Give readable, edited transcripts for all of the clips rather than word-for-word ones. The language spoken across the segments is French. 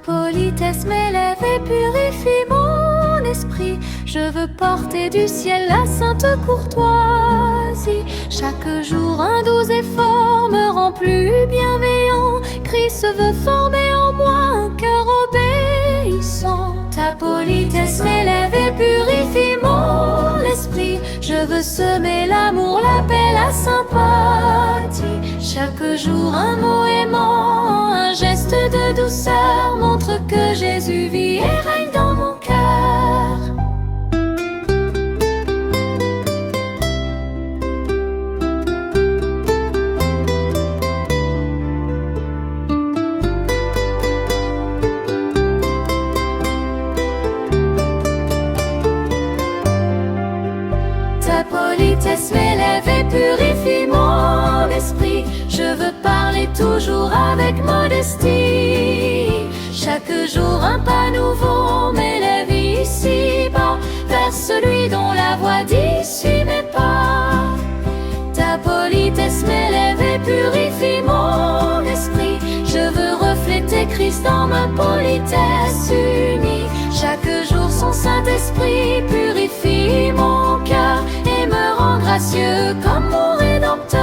politesse m'élève et purifie mon esprit. Je veux porter du ciel la sainte courtoisie. Chaque jour un doux effort me rend plus bienveillant. Christ veut former en moi un cœur obéissant. Ta politesse m'élève et purifie mon esprit. Je veux semer l'amour, la paix, la sympathie. Chaque jour un mot aimant, un geste de douceur montre que Jésus vit et règne dans mon cœur. Ta politesse m'élève et purifie mon esprit. Je veux parler toujours avec modestie. Chaque jour un pas nouveau m'élève ici-bas vers celui dont la voix dit suis mes pas. Ta politesse m'élève et purifie mon esprit. Je veux refléter Christ dans ma politesse unie. Chaque jour son Saint-Esprit purifie mon cœur et me rend gracieux comme mon Rédempteur.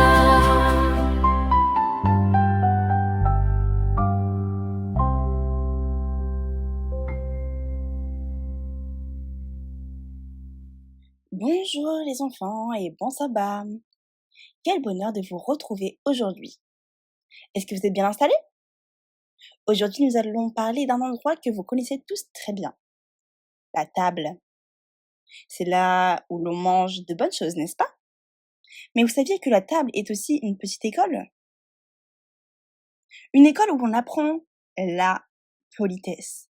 Bonjour les enfants et bon sabbat. Quel bonheur de vous retrouver aujourd'hui. Est-ce que vous êtes bien installés? Aujourd'hui, nous allons parler d'un endroit que vous connaissez tous très bien. La table. C'est là où l'on mange de bonnes choses, n'est-ce pas? Mais vous saviez que la table est aussi une petite école? Une école où l'on apprend la politesse.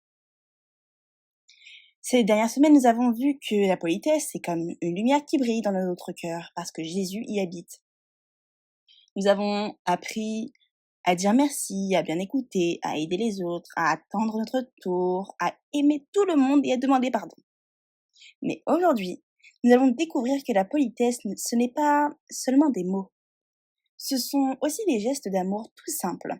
Ces dernières semaines, nous avons vu que la politesse, c'est comme une lumière qui brille dans notre cœur parce que Jésus y habite. Nous avons appris à dire merci, à bien écouter, à aider les autres, à attendre notre tour, à aimer tout le monde et à demander pardon. Mais aujourd'hui, nous allons découvrir que la politesse, ce n'est pas seulement des mots. Ce sont aussi des gestes d'amour tout simples.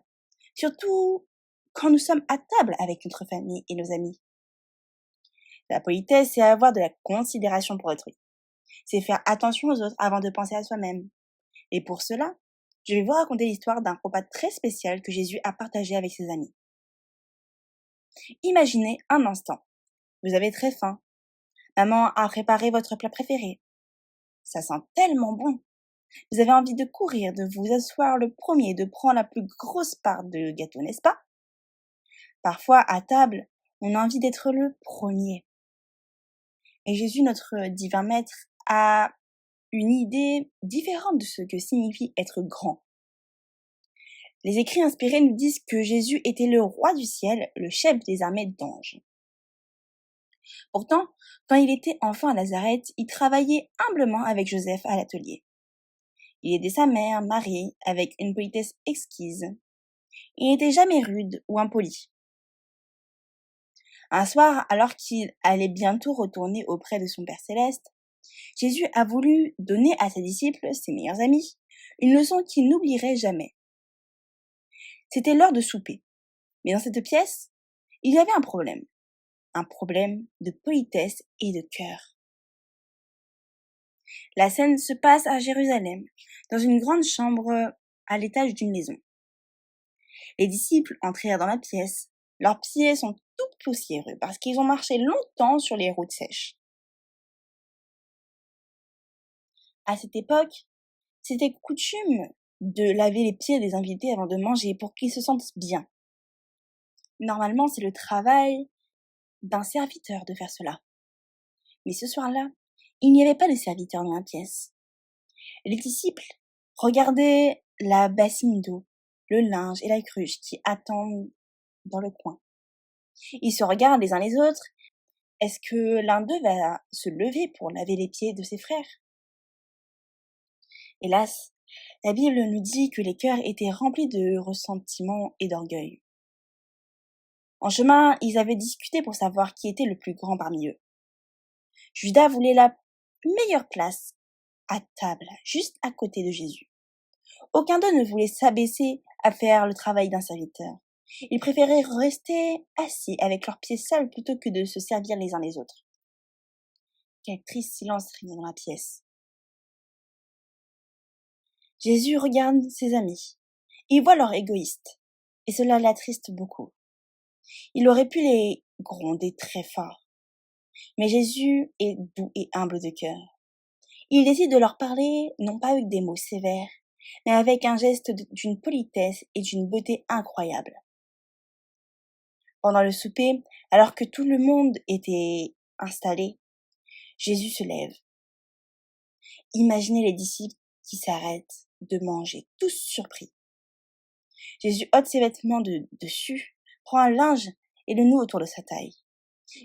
Surtout quand nous sommes à table avec notre famille et nos amis. La politesse, c'est avoir de la considération pour autrui. C'est faire attention aux autres avant de penser à soi-même. Et pour cela, je vais vous raconter l'histoire d'un repas très spécial que Jésus a partagé avec ses amis. Imaginez un instant. Vous avez très faim. Maman a préparé votre plat préféré. Ça sent tellement bon. Vous avez envie de courir, de vous asseoir le premier, de prendre la plus grosse part de gâteau, n'est-ce pas? Parfois, à table, on a envie d'être le premier. Et Jésus, notre divin maître, a une idée différente de ce que signifie être grand. Les écrits inspirés nous disent que Jésus était le roi du ciel, le chef des armées d'anges. Pourtant, quand il était enfant à Nazareth, il travaillait humblement avec Joseph à l'atelier. Il aidait sa mère, Marie, avec une politesse exquise. Il n'était jamais rude ou impoli. Un soir, alors qu'il allait bientôt retourner auprès de son Père céleste, Jésus a voulu donner à ses disciples, ses meilleurs amis, une leçon qu'il n'oublierait jamais. C'était l'heure de souper. Mais dans cette pièce, il y avait un problème de politesse et de cœur. La scène se passe à Jérusalem, dans une grande chambre à l'étage d'une maison. Les disciples entrèrent dans la pièce. Leurs pieds sont tout poussiéreux parce qu'ils ont marché longtemps sur les routes sèches. À cette époque, c'était coutume de laver les pieds des invités avant de manger pour qu'ils se sentent bien. Normalement, c'est le travail d'un serviteur de faire cela. Mais ce soir-là, il n'y avait pas de serviteur dans la pièce. Les disciples regardaient la bassine d'eau, le linge et la cruche qui attendent dans le coin. Ils se regardent les uns les autres. Est-ce que l'un d'eux va se lever pour laver les pieds de ses frères? Hélas, la Bible nous dit que les cœurs étaient remplis de ressentiment et d'orgueil. En chemin, ils avaient discuté pour savoir qui était le plus grand parmi eux. Judas voulait la meilleure place à table, juste à côté de Jésus. Aucun d'eux ne voulait s'abaisser à faire le travail d'un serviteur. Ils préféraient rester assis avec leurs pieds sales plutôt que de se servir les uns les autres. Quel triste silence régnait dans la pièce. Jésus regarde ses amis. Il voit leur égoïste, et cela l'attriste beaucoup. Il aurait pu les gronder très fort. Mais Jésus est doux et humble de cœur. Il décide de leur parler non pas avec des mots sévères, mais avec un geste d'une politesse et d'une beauté incroyable. Pendant le souper, alors que tout le monde était installé, Jésus se lève. Imaginez les disciples qui s'arrêtent de manger, tous surpris. Jésus ôte ses vêtements de dessus, prend un linge et le noue autour de sa taille.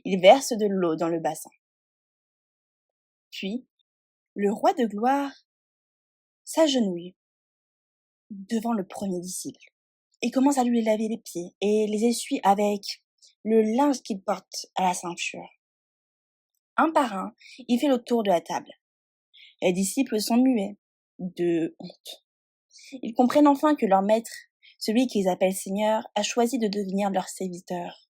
Il verse de l'eau dans le bassin. Puis, le roi de gloire s'agenouille devant le premier disciple et commence à lui laver les pieds et les essuie avec le linge qu'il porte à la ceinture. Un par un, il fait le tour de la table. Les disciples sont muets de honte. Ils comprennent enfin que leur maître, celui qu'ils appellent Seigneur, a choisi de devenir leur serviteur.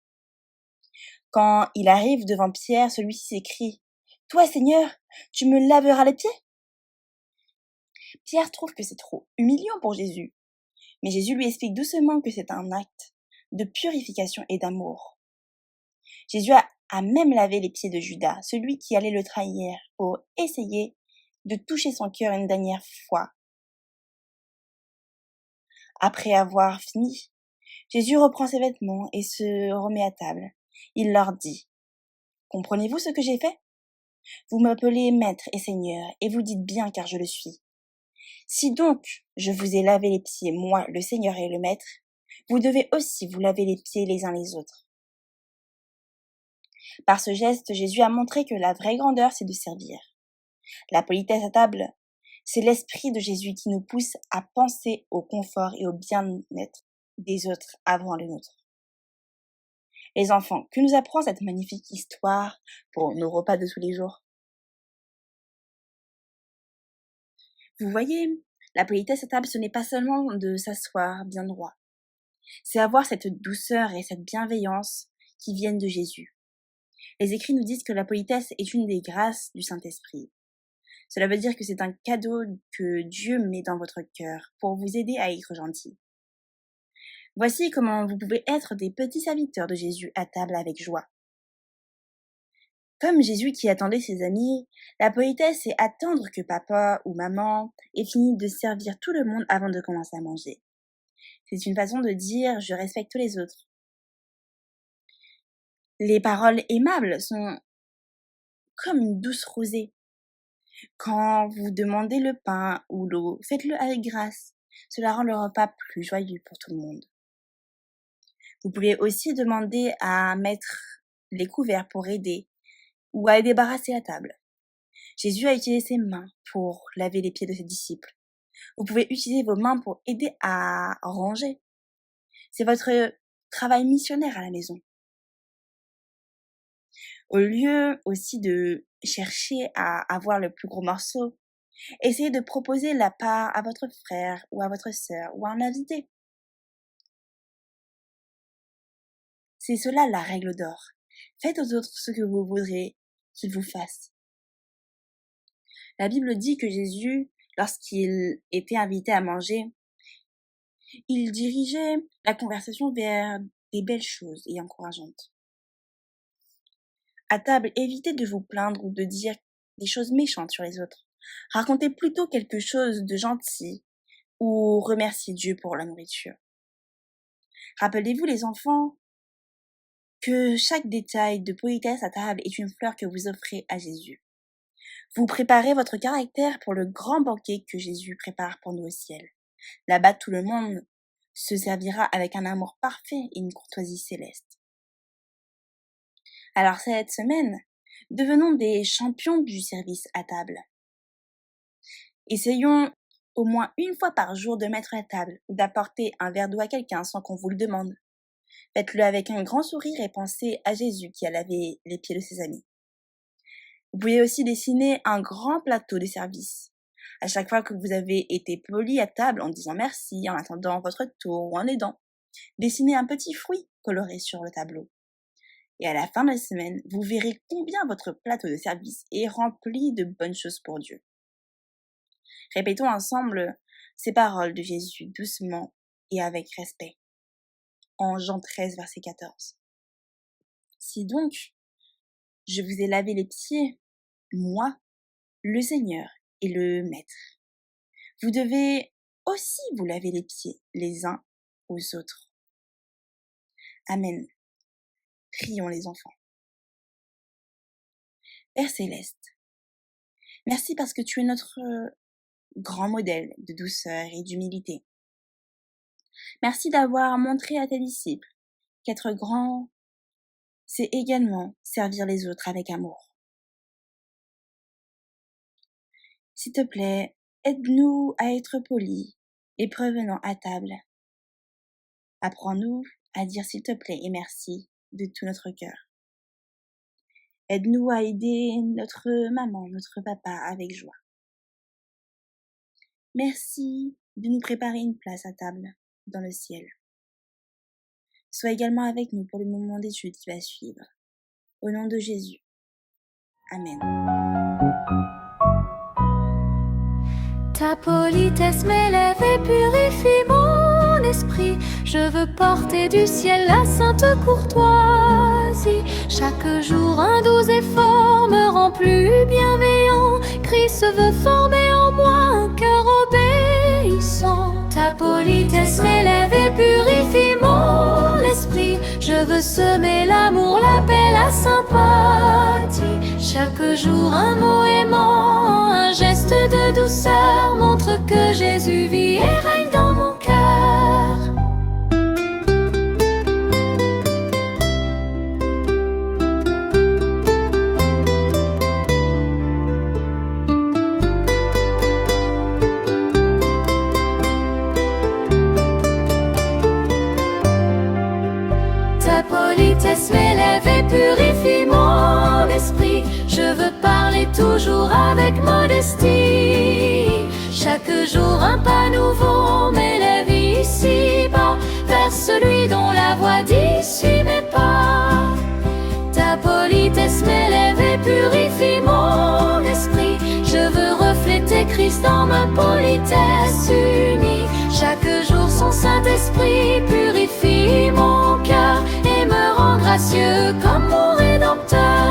Quand il arrive devant Pierre, celui-ci s'écrie « Toi, Seigneur, tu me laveras les pieds ?» Pierre trouve que c'est trop humiliant pour Jésus. Mais Jésus lui explique doucement que c'est un acte de purification et d'amour. Jésus a même lavé les pieds de Judas, celui qui allait le trahir, pour essayer de toucher son cœur une dernière fois. Après avoir fini, Jésus reprend ses vêtements et se remet à table. Il leur dit « Comprenez-vous ce que j'ai fait ? Vous m'appelez Maître et Seigneur, et vous dites bien car je le suis. Si donc je vous ai lavé les pieds, moi, le Seigneur et le Maître, vous devez aussi vous laver les pieds les uns les autres. » Par ce geste, Jésus a montré que la vraie grandeur, c'est de servir. La politesse à table, c'est l'esprit de Jésus qui nous pousse à penser au confort et au bien-être des autres avant le nôtre. Les enfants, que nous apprend cette magnifique histoire pour nos repas de tous les jours? Vous voyez, la politesse à table, ce n'est pas seulement de s'asseoir bien droit. C'est avoir cette douceur et cette bienveillance qui viennent de Jésus. Les écrits nous disent que la politesse est une des grâces du Saint-Esprit. Cela veut dire que c'est un cadeau que Dieu met dans votre cœur pour vous aider à être gentil. Voici comment vous pouvez être des petits serviteurs de Jésus à table avec joie. Comme Jésus qui attendait ses amis, la politesse c'est attendre que papa ou maman ait fini de servir tout le monde avant de commencer à manger. C'est une façon de dire « je respecte les autres ». Les paroles aimables sont comme une douce rosée. Quand vous demandez le pain ou l'eau, faites-le avec grâce. Cela rend le repas plus joyeux pour tout le monde. Vous pouvez aussi demander à mettre les couverts pour aider ou à débarrasser la table. Jésus a utilisé ses mains pour laver les pieds de ses disciples. Vous pouvez utiliser vos mains pour aider à ranger. C'est votre travail missionnaire à la maison. Au lieu aussi de chercher à avoir le plus gros morceau, essayez de proposer la part à votre frère ou à votre sœur ou à un invité. C'est cela la règle d'or. Faites aux autres ce que vous voudrez qu'ils vous fassent. La Bible dit que Jésus, lorsqu'il était invité à manger, il dirigeait la conversation vers des belles choses et encourageantes. À table, évitez de vous plaindre ou de dire des choses méchantes sur les autres. Racontez plutôt quelque chose de gentil ou remerciez Dieu pour la nourriture. Rappelez-vous les enfants que chaque détail de politesse à table est une fleur que vous offrez à Jésus. Vous préparez votre caractère pour le grand banquet que Jésus prépare pour nous au ciel. Là-bas, tout le monde se servira avec un amour parfait et une courtoisie céleste. Alors cette semaine, devenons des champions du service à table. Essayons au moins une fois par jour de mettre la table ou d'apporter un verre d'eau à quelqu'un sans qu'on vous le demande. Faites-le avec un grand sourire et pensez à Jésus qui a lavé les pieds de ses amis. Vous pouvez aussi dessiner un grand plateau de service. À chaque fois que vous avez été poli à table en disant merci, en attendant votre tour ou en aidant, Dessinez un petit fruit coloré sur le tableau. Et à la fin de la semaine, vous verrez combien votre plateau de service est rempli de bonnes choses pour Dieu. Répétons ensemble ces paroles de Jésus doucement et avec respect. En Jean 13, verset 14. Si donc je vous ai lavé les pieds, moi, le Seigneur et le Maître, vous devez aussi vous laver les pieds les uns aux autres. Amen. Prions les enfants. Père Céleste, merci parce que tu es notre grand modèle de douceur et d'humilité. Merci d'avoir montré à tes disciples qu'être grand, c'est également servir les autres avec amour. S'il te plaît, aide-nous à être polis et prévenants à table. Apprends-nous à dire s'il te plaît et merci de tout notre cœur. Aide-nous à aider notre maman, notre papa avec joie. Merci de nous préparer une place à table dans le ciel. Sois également avec nous pour le moment d'étude qui va suivre. Au nom de Jésus. Amen. Ta politesse m'élève et purifie mon esprit. Je veux porter du ciel la sainte courtoisie. Chaque jour un doux effort me rend plus bienveillant. Christ veut former en moi un cœur obéissant. Ta politesse m'élève et purifie mon esprit. Je veux semer l'amour, la paix, la sympathie. Chaque jour un mot aimant, un geste de douceur montre que Jésus vit et règne dans mon cœur. Ta politesse m'élève et purifie mon esprit. Je veux parler toujours avec modestie. Chaque jour un pas nouveau m'élève ici-bas vers celui dont la voix dit suis mes pas. Ta politesse m'élève et purifie mon esprit. Je veux refléter Christ dans ma politesse unie. Chaque jour son Saint-Esprit purifie mon cœur et me rend gracieux comme mon Rédempteur.